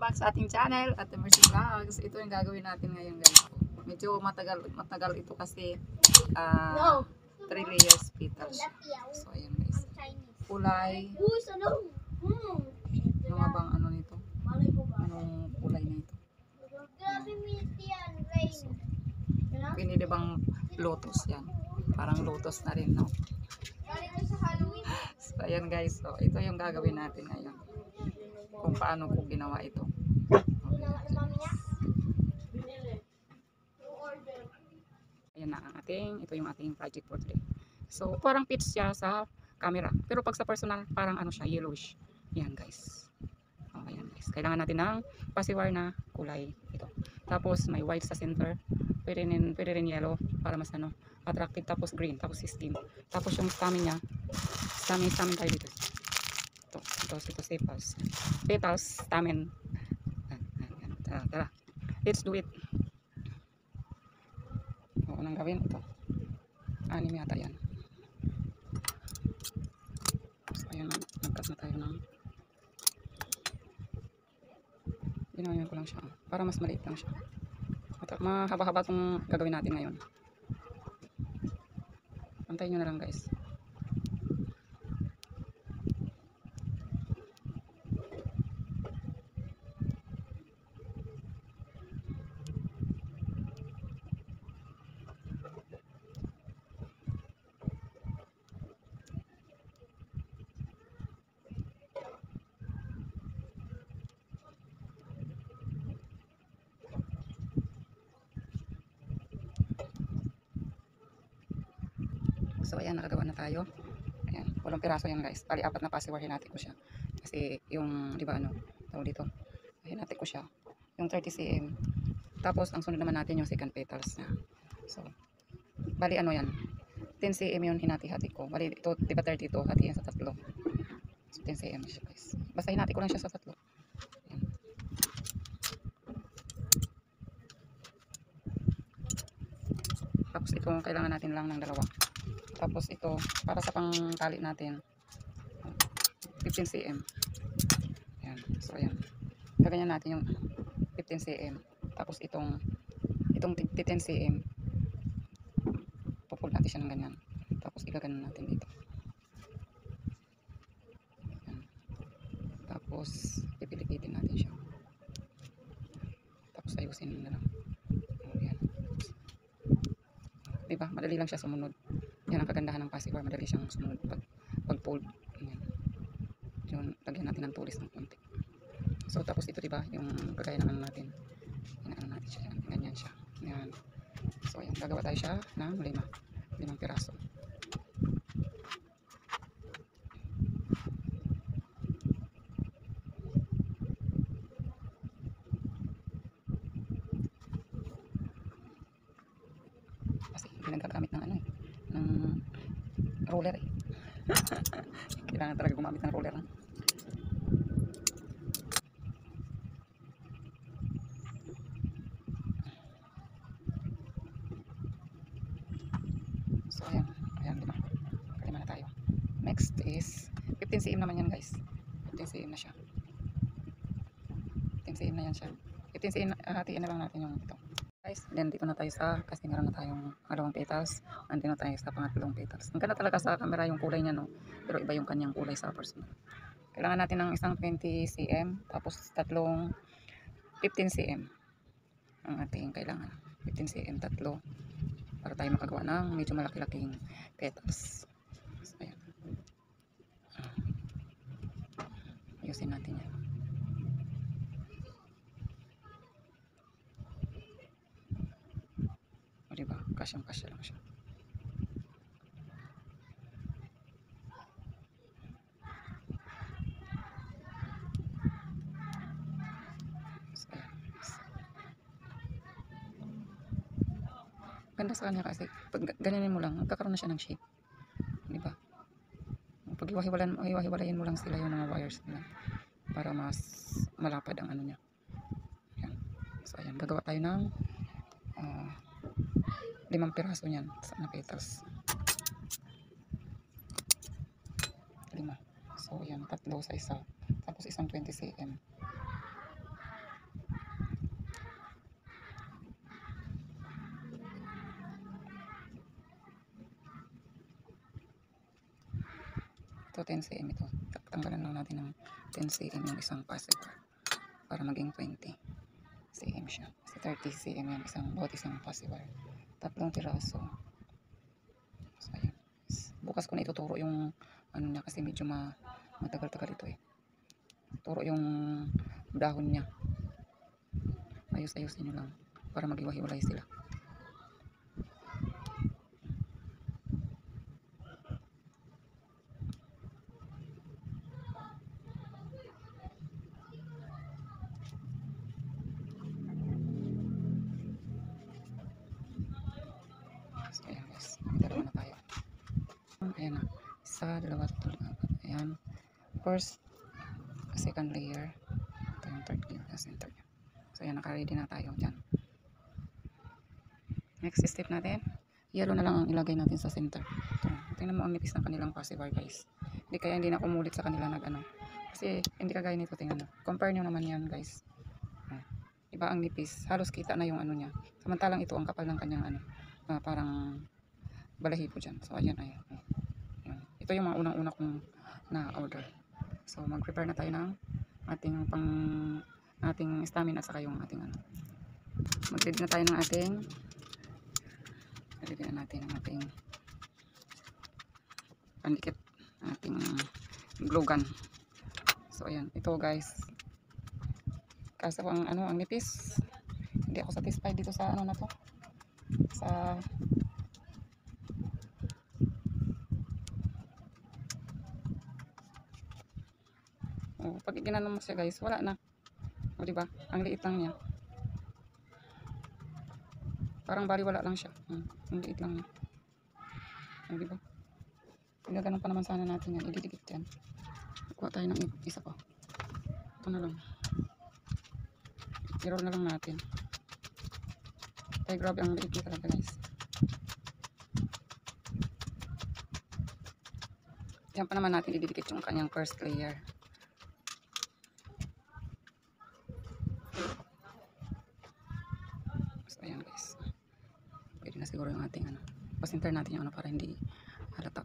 back sa ating channel at Mercy Vlogs. Ito yung gagawin natin ngayon guys. Medyo matagal ito kasi 3 layers petals siya. So ayan guys. Kulay. Ano nga bang ano nito? Anong kulay nito? So, pinili bang lotus yan? Parang lotus na rin, no? So ayan guys. So ito yung gagawin natin ngayon. Kung paano ko ginawa ito. Ayan na ang ito yung ating project for today. So parang pitch siya sa camera. Pero pag sa personal, parang ano siya, yellowish. Yan guys. Oh, ayan guys. Kailangan natin ng pasiwar na kulay ito. Tapos may white sa center. Pwede rin yellow para mas ano, attractive. Tapos green. Tapos steam. Tapos yung stamen niya. Stamen tayo dito. Ito sepals. Petals, stamen. Tara. Let's do it. O, anong gawin? Ito. 6 yata yan. So, ayan na. Nagkat na tayo ng ginawa ko lang siya. Para mas maliit lang siya. Mahaba-haba itong gagawin natin ngayon. Antayin nyo na lang guys. So ayan, nakagawa na tayo. Ayan, 8 piraso yan guys. Bali 4 na pasiwarhin natin ko siya. Kasi yung, di ba ano, tawag dito. Ayan natin ko siya. Yung 30 cm. Tapos ang sunod naman natin yung second petals niya. So, bali ano yan. 10 cm yun hinati-hati ko. Bali ito, di ba 30 ito, hati yan sa 3. So 10 cm siya guys. Basta hinati ko lang siya sa 3. Ayan. Tapos ito, kailangan natin lang ng 2. Tapos ito, para sa pangtali natin, 15 cm. Ayan. So, ayan. Gaganyan natin yung 15 cm. Tapos itong 10 cm. Pupul natin siya ng ganyan. Tapos igaganon natin dito. Ayan. Tapos, pipilipitin natin siya. Tapos ayusin na lang. Ayan. Diba? Madali lang siya sumunod. Yan ang kagandahan ng pasiwar, madali siyang sumunod pag fold. Ayan. Yun, lagyan natin ng tulis ng konti. So tapos ito diba, yung kagaya ng ano natin. Inaano natin siya, ganyan siya. Ayan. So ayan, gagawa tayo siya ng 5 piraso. Kasi hindi nagagamit ng ano eh, ng roller eh. Kailangan talaga gumamit ng roller. So ayan diba? Kalima na tayo. Next is 15 cm naman yan guys. 15 cm na siya. 15 cm na yan siya. 15 cm, hatiin na lang natin yung ito. Guys, then dito na tayo sa, kasi meron na tayong 2 petals. Andito na tayo sa pangatlong petals. Ang ganda talaga sa camera yung kulay niya, no? Pero iba yung kanyang kulay sa personal. Kailangan natin ng isang 20 cm, tapos tatlong 15 cm. Ang ating kailangan. 15 cm, tatlo. Para tayo makagawa ng medyo malaki-laking petals. So, ayan. Ayusin natin yan. O diba? Kasyang-kasya lang siya. Ganda sa kanya kasi pag ganyanin mo lang, magkakaroon na siya ng shape. Di ba? Pag hiwa-hiwalayin mo lang sila yung mga wires nila para mas malapad ang ano niya. Ayan. So ayan, gagawa tayo ng 5 piraso niyan na petals. 5. So ayan, 3 sa isa. Tapos isang 20 cm. Ito 10 cm ito. Tanggalan lang natin ng 10 cm yung isang pacifier para maging 20 cm siya. Kasi 30 cm yung bawat isang pacifier. 3 piraso. So, ayan. Bukas ko na ituturo yung ano niya kasi medyo matagal-tagal ito eh. Turo yung dahon niya. Ayos-ayusin nyo lang para maghiwa-hiwalay sila. So, ayan guys. Dalawa na tayo. Ayan na. Isa, dalawa, tatlo. Ayan. First, second layer. Ito yung third layer. Center. So, ayan. Naka-ready na tayo dyan. Next step natin. Yellow na lang ang ilagay natin sa center. Ito. Tingnan mo ang nipis ng kanilang pacifier guys. Hindi na kumulit sa kanila kasi hindi kagaya nito. Tingnan mo. Compare nyo naman yan guys. Iba ang nipis. Halos kita na yung ano niya. Samantalang ito ang kapal ng kanyang parang balahibo dyan. So ayan. Ito yung mga unang-una kong na-order. So mag-prepare na tayo ng ating stamina at saka yung ating mag-ready na tayo ng ating pandikit, ating glue gun. So ayan, ito guys. Kaso ang nipis. Hindi ako satisfied dito sa na to. Sa pag ginano mo siya guys, wala na. O diba? Ang liit lang niya. Parang baliwala lang siya. Ang liit lang niya. O diba? Ganun pa naman sana natin yan. Ididikit yan. Kuha tayo ng isa pa. Ito na lang. I-roll na lang natin. Ay grabe ang liit niya talaga guys. Diyan pa naman natin ididikit yung kanyang first layer. So ayan guys. Pwede na siguro yung ating pasinter natin yung para hindi halata.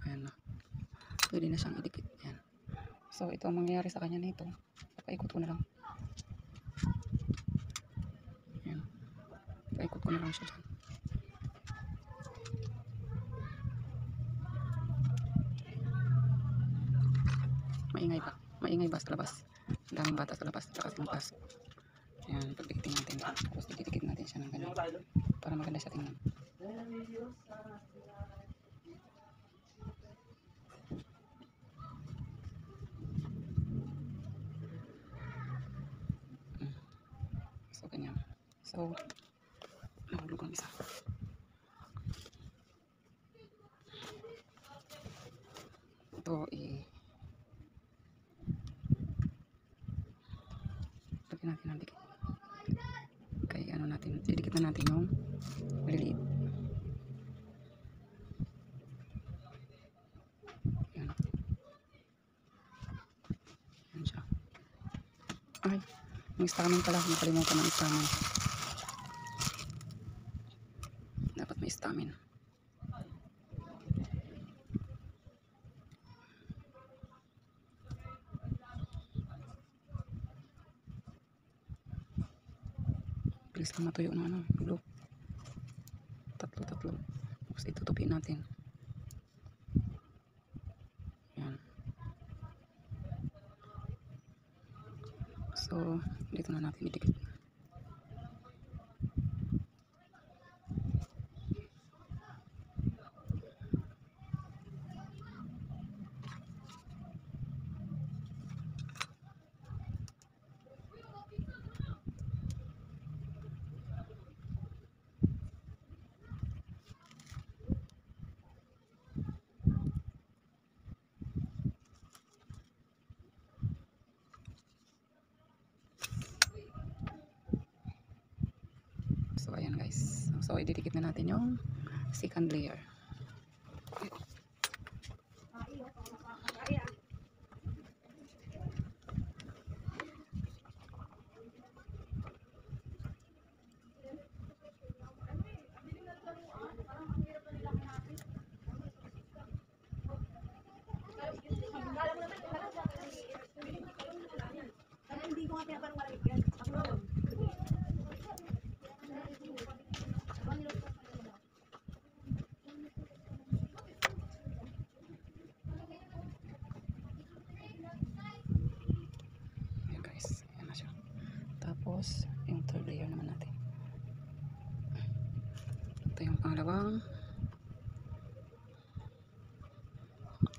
Ayan na. Pwede na siyang idikit. Ayan. So ito ang mangyayari sa kanya nito. Papaikot ko na lang. Ayan. Paikot ko na lang siya dyan. Maingay ba sa labas? Daming bata sa labas. Lakas ng pasok. Ayan, pagdikitin natin. Tapos didikit natin siya ng ganyan. Para maganda siya tingnan. So, ganyan. So, nahulog ang isa. Ito, lagyan natin ang dikit. Kaya didikit na natin yung maliliit. Ayan. Ayan siya. Ay, may stamen pala. Nakalimutan ng stamen. Dapat may stamen. Bilis lang matuyo ng glue. Tatlo. Tapos itutupi natin. Ayan. So, dito na natin idikit. So ayan guys. So ididikit na natin yung second layer. Tapos, yung third layer naman natin. Ito yung pangalawang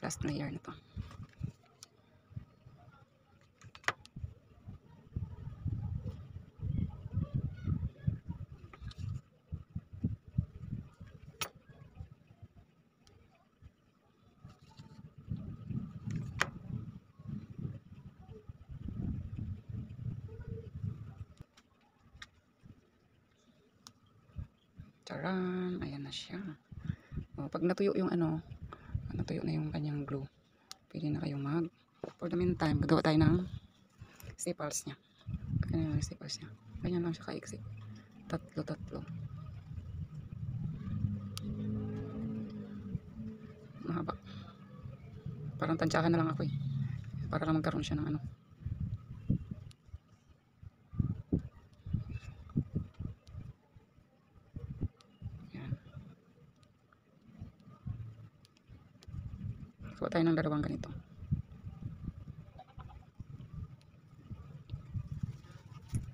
last layer na to. Charan! Ayan na siya. O, pag natuyo yung natuyo na yung kanyang glue, pwede na kayong for the meantime, gagawa tayo ng sepals niya. Ganyan yung sepals niya. Ganyan lang siya kaiksi. Tatlo. Mahaba. Parang tansyahan na lang ako eh. Para lang magkaroon siya ng Yan. Gawa tayo ng dalawang ganito.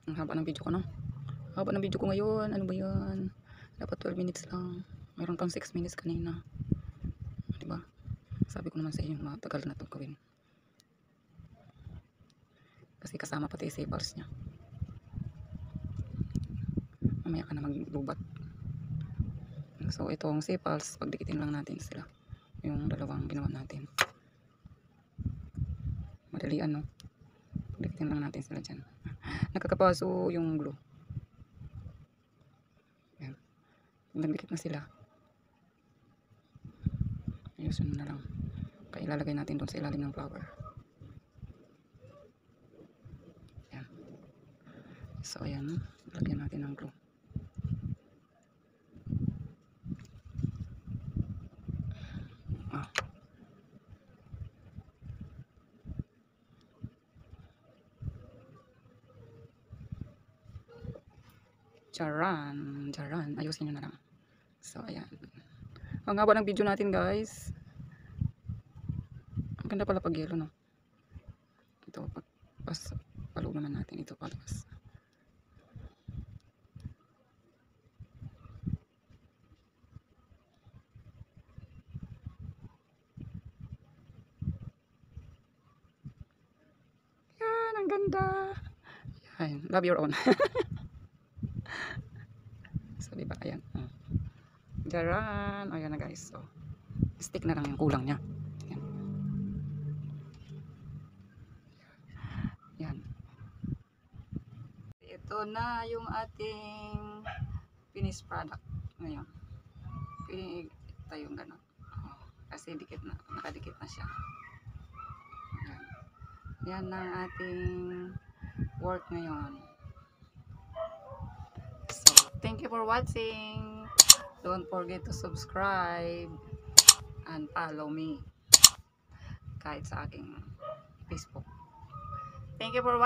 Ang haba ng video ko, no? Haba ng video ko ngayon. Ano ba yan? Dapat 12 minutes lang. Mayroon pang 6 minutes kanina. Diba? Sabi ko naman sa inyo, matagal na ito gawin. Kasi kasama pati yung sepals niya. Mamaya ka na maglubat. So, itong sepals, pagdikitin lang natin sila. Yung dalawang ginawa natin. Madalian, no? Pagdikitin lang natin sila dyan. Nakakapaso yung glue. Yan. Nagdikit na sila. Ayusin na lang. Kaya ilalagay natin doon sa ilalim ng flower. Yan. So, ayan. Lagyan natin ng glue. Charan. Ayusin nyo na lang. So, ayan. Ang haba ng video natin, guys. Ang ganda pala pag yelo, no? Ito, palo naman natin. Ito, palabas. Yan, ang ganda. Ayan, love your own. So, diba? Ayan. Charan. Ayan na, guys. So, stick na lang yung kulang niya. Ayan. Yan. Ito na yung ating finished product. Ngayon. Pwede tayong gano'n. Kasi dikit na. Nakadikit na siya. Yan. Yan ang ating work ngayon. So, thank you for watching. Don't forget to subscribe and follow me kahit sa aking Facebook. Thank you for watching.